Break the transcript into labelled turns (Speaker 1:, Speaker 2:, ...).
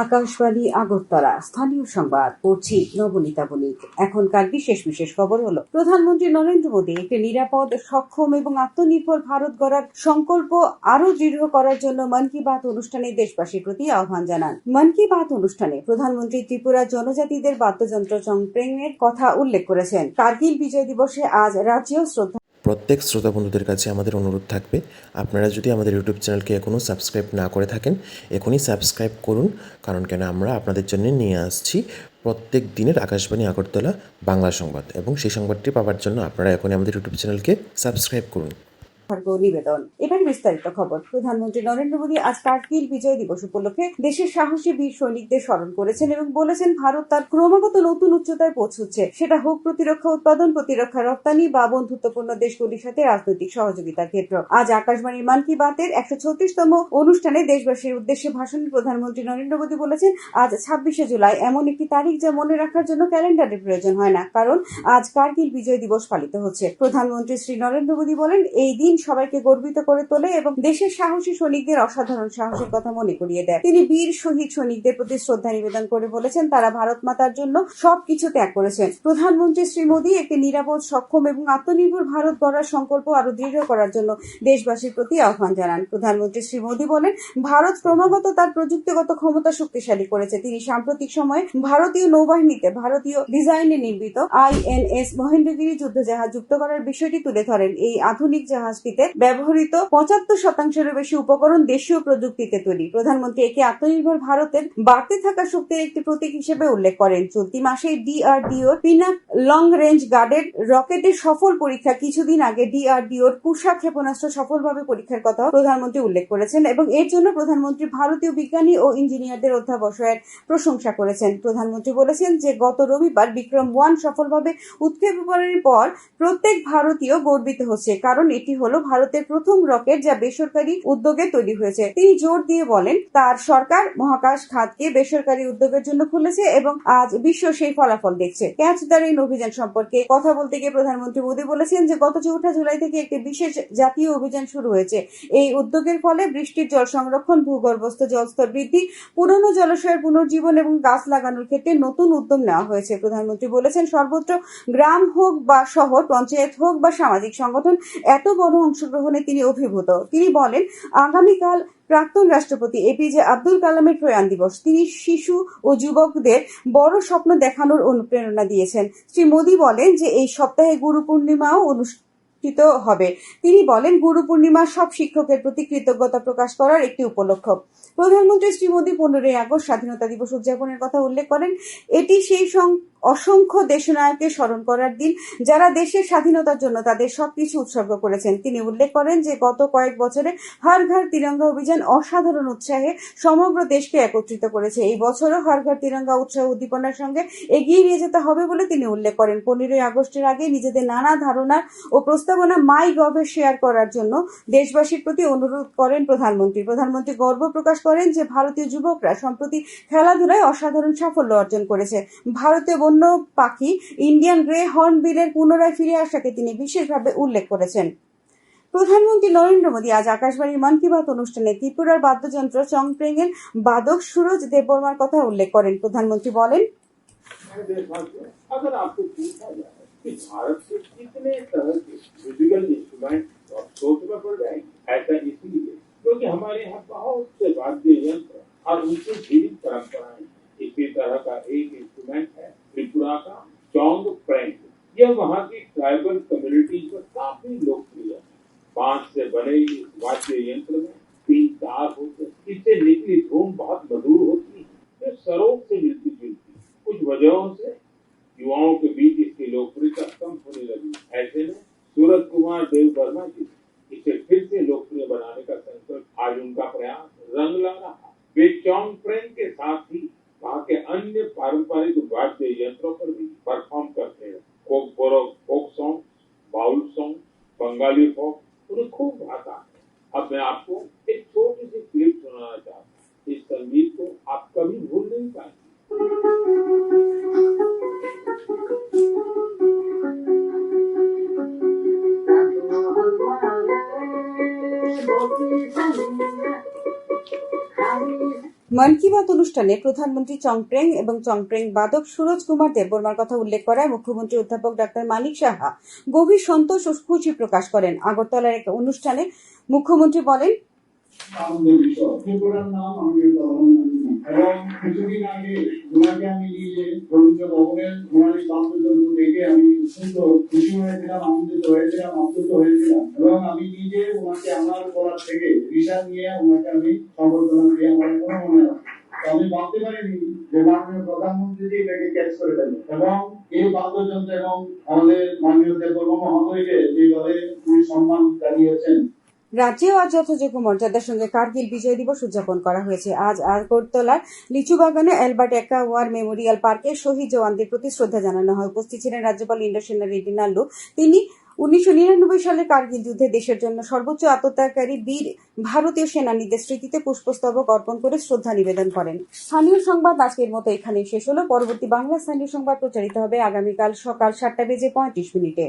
Speaker 1: আকাশবাণী আগরতলা স্থানীয় সংবাদ পড়ছি নবনীতা বণিক। এখনকার বিশেষ খবর হলো, প্রধানমন্ত্রী নরেন্দ্র মোদী একটি নিরাপদ, সক্ষম এবং আত্মনির্ভর ভারত গড়ার সংকল্প আরো দৃঢ় করার জন্য মন কি বাত অনুষ্ঠানে দেশবাসীর প্রতি আহ্বান জানান। মন কি বাত অনুষ্ঠানে প্রধানমন্ত্রী ত্রিপুরা জনজাতিদের বাদ্যযন্ত্র চংপ্রেংয়ের কথা উল্লেখ করেছেন। কার্গিল বিজয় দিবসে আজ রাজ্যেও শ্রদ্ধা।
Speaker 2: প্রত্যেক শ্রোতা বন্ধুদের কাছে আমাদের অনুরোধ থাকবে, আপনারা যদি আমাদের ইউটিউব চ্যানেলকে এখনও সাবস্ক্রাইব না করে থাকেন, এখনই সাবস্ক্রাইব করুন। কারণ কেন আমরা আপনাদের জন্য নিয়ে আসছি প্রত্যেক দিনের আকাশবাণী আগরতলা বাংলা সংবাদ, এবং সেই সংবাদটি পাওয়ার জন্য আপনারা এখনই আমাদের ইউটিউব চ্যানেলকে সাবস্ক্রাইব করুন।
Speaker 1: নিবেদন। এবার বিস্তারিত খবর। প্রধানমন্ত্রী নরেন্দ্র মোদী আজ কার্গিল বিজয় দিবস উপলক্ষে দেশের সাহসী বীর সৈনিকদের স্মরণ করেছেন এবং বলেছেন, ভারত তার ক্রমাগত নতুন উচ্চতায় পৌঁছচ্ছে, সেটা হোক প্রতিরক্ষা উৎপাদন, প্রতিরক্ষা রপ্তানি বা বন্ধুত্বপূর্ণ দেশগুলির সাথে রাজনৈতিক সহযোগিতার ক্ষেত্র। আজ আকাশবাণীর মন কি বাতের 136তম অনুষ্ঠানে দেশবাসীর উদ্দেশ্যে ভাষণে প্রধানমন্ত্রী নরেন্দ্র মোদী বলেছেন, আজ 26শে জুলাই এমন একটি তারিখ যা মনে রাখার জন্য ক্যালেন্ডারের প্রয়োজন হয় না, কারণ আজ কার্গিল বিজয় দিবস পালিত হচ্ছে। প্রধানমন্ত্রী শ্রী নরেন্দ্র মোদী বলেন, এই দিন সবাইকে গর্বিত করে তোলে এবং দেশের সাহসী সৈনিকদের অসাধারণ সাহসের কথা মনে করিয়ে দেয়। তিনি বীর শহীদ সৈনিকদের প্রতি শ্রদ্ধা নিবেদন করে বলেছেন, তারা ভারত মাতার জন্য সবকিছু ত্যাগ করেছেন। প্রধানমন্ত্রী শ্রী মোদী একটি নিরাপদ, সক্ষম এবং আত্মনির্ভর ভারত গড়ার সংকল্প আরো দৃঢ় করার জন্য দেশবাসীর প্রতি আহ্বান জানান। প্রধানমন্ত্রী শ্রী মোদী বলেন, ভারত ক্রমাগত তার প্রযুক্তিগত ক্ষমতা শক্তিশালী করেছে। তিনি সাম্প্রতিক সময়ে ভারতীয় নৌবাহিনীতে ভারতীয় ডিজাইনে নির্মিত INS মহেন্দ্রগিরি যুদ্ধজাহাজ যুক্ত করার বিষয়টি তুলে ধরেন। এই আধুনিক জাহাজটিতে ব্যবহৃত 75%-এরও বেশি উপকরণ দেশীয় প্রযুক্তিতে তৈরি। প্রধানমন্ত্রী একে আত্মনির্ভর ভারতের বাড়তে থাকা শক্তির একটি প্রতীক হিসেবে উল্লেখ করেন। চলতি মাসে DRDOর পিনাক লং রেঞ্জ গার্ডেড রকেটের সফল পরীক্ষা, কিছুদিন আগে DRDOর কুশা ক্ষেপণাস্ত্র সফলভাবে পরীক্ষার কথাও প্রধানমন্ত্রী উল্লেখ করেছেন এবং এর জন্য প্রধানমন্ত্রী ভারতীয় বিজ্ঞানী ও ইঞ্জিনিয়ারদের অধ্যাবসায়ের প্রশংসা করেছেন। প্রধানমন্ত্রী বলেছেন যে গত রবিবার বিক্রম 1 সফলভাবে উৎক্ষেপণের পর প্রত্যেক ভারতীয় গর্বিত হচ্ছে, কারণ এটি হলো ভারতের প্রথম রকেট যা বেসরকারি উদ্যোগে তৈরি হয়েছে। তিনি জোর দিয়ে বলেন, তার সরকার মহাকাশ খাতকে বেসরকারি উদ্যোগের জন্য খুলেছে এবং আজ বিশ্ব সেই ফলাফল দেখছে। ক্যাচ দ্য রেইন অভিযান সম্পর্কে কথা বলতে গিয়ে প্রধানমন্ত্রী মোদী বলেছেন যে গত 4 জুলাই থেকে একটি বিশেষ জাতীয় অভিযান শুরু হয়েছে। এই উদ্যোগের ফলে বৃষ্টির জল সংরক্ষণ, ভূগর্ভস্থ জলস্তর বৃদ্ধি, পুরনো জলাশয়ের পুনর্জীবন এবং গাছ লাগানোর ক্ষেত্রে নতুন উদ্যম নেওয়া হয়েছে। প্রধানমন্ত্রী বলেছেন, সর্বত্র গ্রাম হোক বা শহর, পঞ্চায়েত হোক বা সামাজিক সংগঠন, এত বড় অংশগ্রহণে তিনি অভিভূত। তিনি বলেন, আগামীকাল প্রাক্তন রাষ্ট্রপতি APJ আব্দুল কালামের প্রয়াণ দিবস। তিনি শিশু ও যুবকদের বড় স্বপ্ন দেখানোর অনুপ্রেরণা দিয়েছেন। শ্রী মোদী বলেন যে এই সপ্তাহে গুরু পূর্ণিমাও অনুষ্ঠিত হবে। তিনি বলেন, গুরু পূর্ণিমা সব শিক্ষকের প্রতি কৃতজ্ঞতা প্রকাশ করার একটি উপলক্ষ। প্রধানমন্ত্রী শ্রী মোদী 15ই আগস্ট স্বাধীনতা দিবস উদযাপনের কথা উল্লেখ করেন। এটি সেই অসংখ্য দেশনায়ককে স্মরণ করার দিন, যারা দেশের স্বাধীনতার জন্য তাদের সবকিছু উৎসর্গ করেছেন। তিনি উল্লেখ করেন যে গত কয়েক বছরে হর ঘর তিরঙ্গা অভিযান অসাধারণ উৎসাহে সমগ্র দেশকে একত্রিত করেছে। এই বছরও হর ঘর তিরঙ্গা উৎসাহ উদ্দীপনার সঙ্গে এগিয়ে নিয়ে যেতে হবে বলে তিনি উল্লেখ করেন। 15ই আগস্টের আগে নিজেদের নানা ধারণা ও প্রস্তাবনা মাইগভে শেয়ার করার জন্য দেশবাসীর প্রতি অনুরোধ করেন প্রধানমন্ত্রী। প্রধানমন্ত্রী গর্ব প্রকাশ করেন যে ভারতীয় যুবকরা সম্প্রতি খেলাধুলায় অসাধারণ সাফল্য অর্জন করেছে। ভারতীয় বন্য পাখি ইন্ডিয়ান গ্রে হর্নবিলের পুনরায় ফিরে আসাকে তিনি বিশেষভাবে উল্লেখ করেছেন। প্রধানমন্ত্রী নরেন্দ্র মোদী আজ আকাশবাণীর মন কি বাত অনুষ্ঠানে ত্রিপুরার বাদ্যযন্ত্র চংপ্রেংয়ের বাদক সুরজ দেববর্মার কথা উল্লেখ করেন। প্রধানমন্ত্রী বলেন,
Speaker 3: क्योंकि हमारे यहाँ बहुत से वाद्य यंत्र और उनकी जीवित परंपराएं। इसी तरह का एक इंस्ट्रूमेंट है त्रिपुरा का चोंगप्रेंग। यह वहाँ की ट्राइबल कम्युनिटी पर काफी लोकप्रिय है। बांस से बने इस वाद्य यंत्र में 3 तार होते हैं। इससे निकली धूम बहुत मधुर होती है, जो सरोद से मिलती जुलती। कुछ वजहों से युवाओं के बीच इसकी लोकप्रियता कम होने लगी। ऐसे में सूरज कुमार देव वर्मा जी इसे फिर से लोकप्रिय बनाने का संकल्प, आज उनका प्रयास रंग ला रहा है। वे चोंगप्रेंग के साथ ही वहाँ के अन्य पारंपरिक वाद्य यंत्रों पर भी परफॉर्म करते हैं। Folk song, Baul song, Bengali folk उन्हें खूब भाता है। अब मैं आपको एक छोटी सी क्लिप सुनाना चाहता हूँ। इस संगीत को आप कभी भूल नहीं पाएंगे।
Speaker 1: মন কি বাত অনুষ্ঠানে প্রধানমন্ত্রী চংপ্রেং এবং চংপ্রেং বাদক সুরজ কুমার দেববর্মার কথা উল্লেখ করায় মুখ্যমন্ত্রী অধ্যাপক ডাক্তার মানিক সাহা গভীর সন্তোষ ও খুশি প্রকাশ করেন। আগরতলার এক অনুষ্ঠানে মুখ্যমন্ত্রী বলেন,
Speaker 4: ত্রিপুরার নাম আমি এবং কিছুদিন আগে ওনাকে আমি নিজে রবীন্দ্র ভবনের ওনারই বাদ্যযন্ত্র দেখে আমি অত্যন্ত খুশি হয়েছিলাম, আনন্দিত হয়েছিলাম, আপ্লুত হয়েছিলাম এবং আমি নিজে ওনাকে আমার করার থেকে ভিসা নিয়ে ওনাকে আমি সম্বর্ধনা দিয়ে আমার এখনো মনে আছে। আমি ভাবতে পারিনি যে মাননীয় প্রধানমন্ত্রী এটাকে ক্যাচ করে ফেলবেন এবং এই বাদ্যযন্ত্র এবং আমাদের মাননীয় দেববর্মা মহোদয়কে যেভাবে উনি সম্মান জানিয়েছেন।
Speaker 1: রাজ্যেও আজ যথাযোগ্য মর্যাদার সঙ্গে কার্গিল বিজয় দিবস উদযাপন করা হয়েছে। আজ আগরতলার লিচুবাগানে অ্যালবার্ট একা ওয়ার মেমোরিয়াল পার্কে শহীদ জওয়ানদের প্রতি শ্রদ্ধা জানানো হয়। উপস্থিত ছিলেন রাজ্যপাল ইন্দ্রসেনা রেড্ডি নাল্লু। তিনি 1999 সালের কার্গিল যুদ্ধে দেশের জন্য সর্বোচ্চ আত্মত্যাগকারী বীর ভারতীয় সেনানীদের স্মৃতিতে পুষ্পস্তবক অর্পণ করে শ্রদ্ধা নিবেদন করেন। স্থানীয় সংবাদ আজকের মতো এখানেই শেষ হলো। পরবর্তী বাংলা স্থানীয় সংবাদ প্রচারিত হবে আগামীকাল সকাল 7:35 মিনিটে।